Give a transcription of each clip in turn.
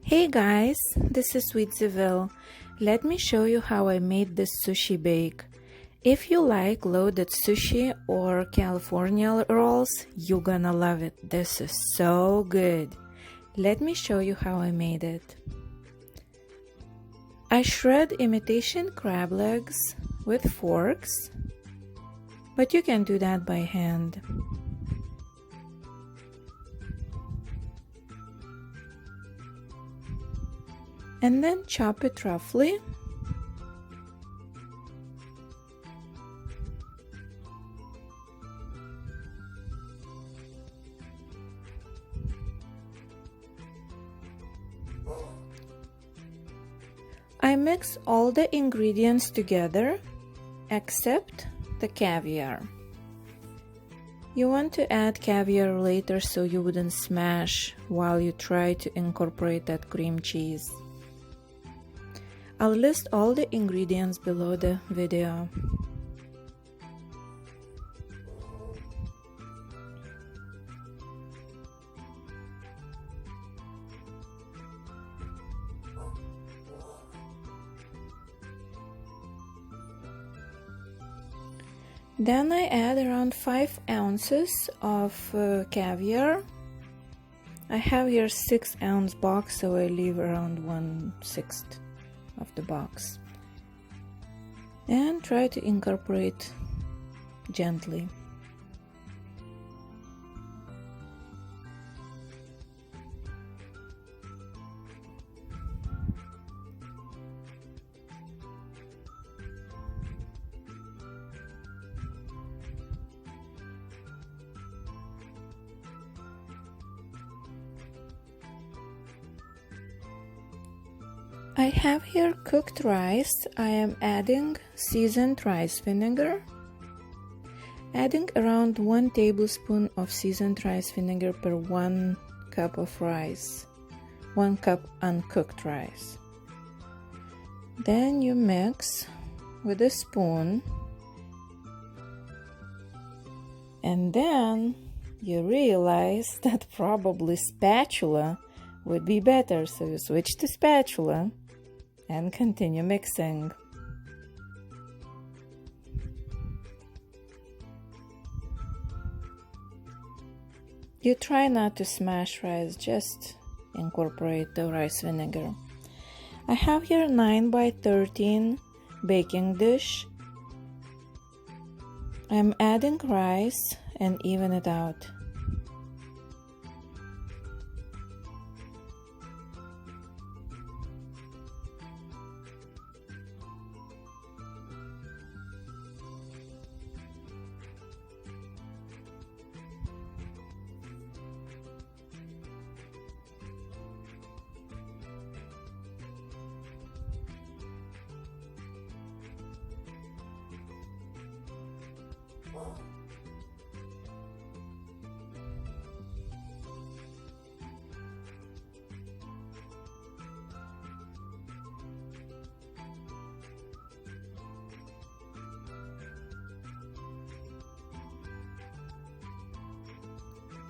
Hey guys, this is SweetZivile. Let me show you how I made this sushi bake. If you like loaded sushi or California rolls, you're gonna love it. This is so good. Let me show you how I made it. I shred imitation crab legs with forks, but you can do that by hand. And then chop it roughly. I mix all the ingredients together except the caviar. You want to add caviar later so you wouldn't smash while you try to incorporate that cream cheese. I'll list all the ingredients below the video. Then I add around 5 ounces of caviar. I have here 6-ounce box, so I leave around 1/6 of the box. And try to incorporate gently. I have here cooked rice. I am adding seasoned rice vinegar. Adding around 1 tablespoon of seasoned rice vinegar per 1 cup of rice. 1 cup uncooked rice. Then you mix with a spoon. And then you realize that probably spatula would be better, so you switch to spatula and continue mixing. You try not to smash rice, just incorporate the rice vinegar. I have here 9 by 13 baking dish. I'm adding rice and even it out.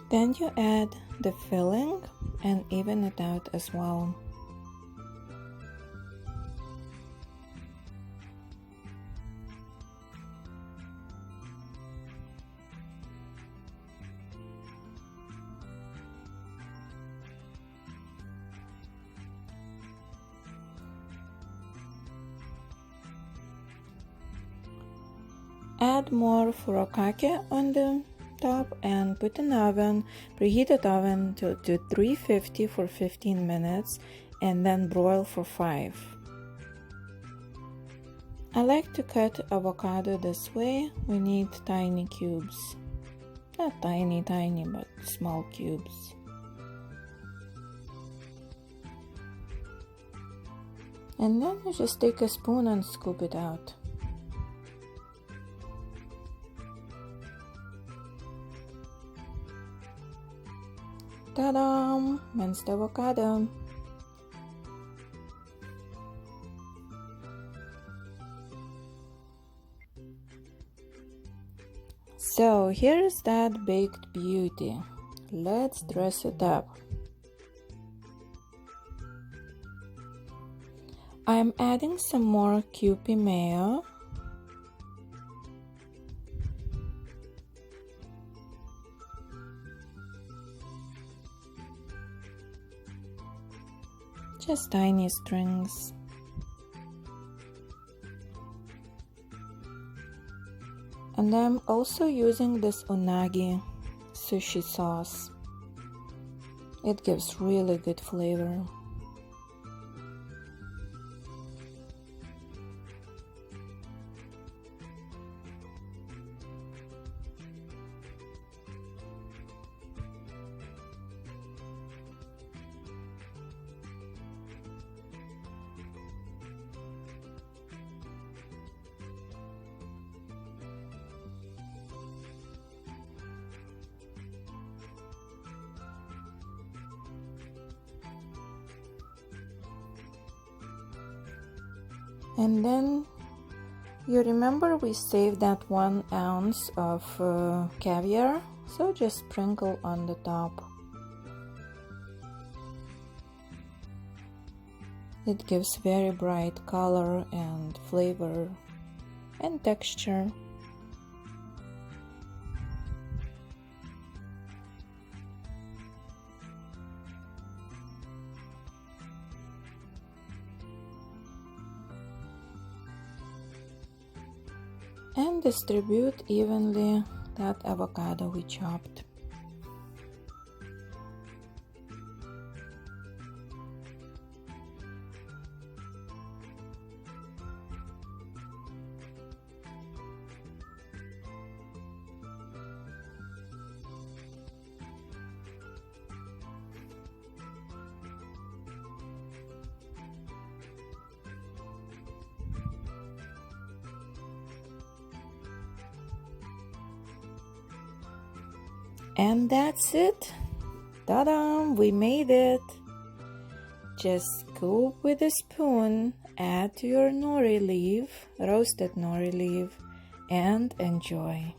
Then you add the filling and even it out as well. Add more furikake on the top and put in oven, preheated oven to 350 for 15 minutes and then broil for 5. I like to cut avocado this way. We need tiny cubes. Not tiny, but small cubes. And then you just take a spoon and scoop it out. Ta-da! Minced avocado. So here's that baked beauty. Let's dress it up. I'm adding some more kewpie mayo. Just tiny strings. And I'm also using this unagi sushi sauce. It gives really good flavor. And then you remember we saved that 1 ounce of caviar, so just sprinkle on the top. It gives very bright color and flavor and texture. And distribute evenly that avocado we chopped. And that's it. Ta-da! We made it. Just scoop with a spoon, add to your nori leaf, roasted nori leaf, and enjoy.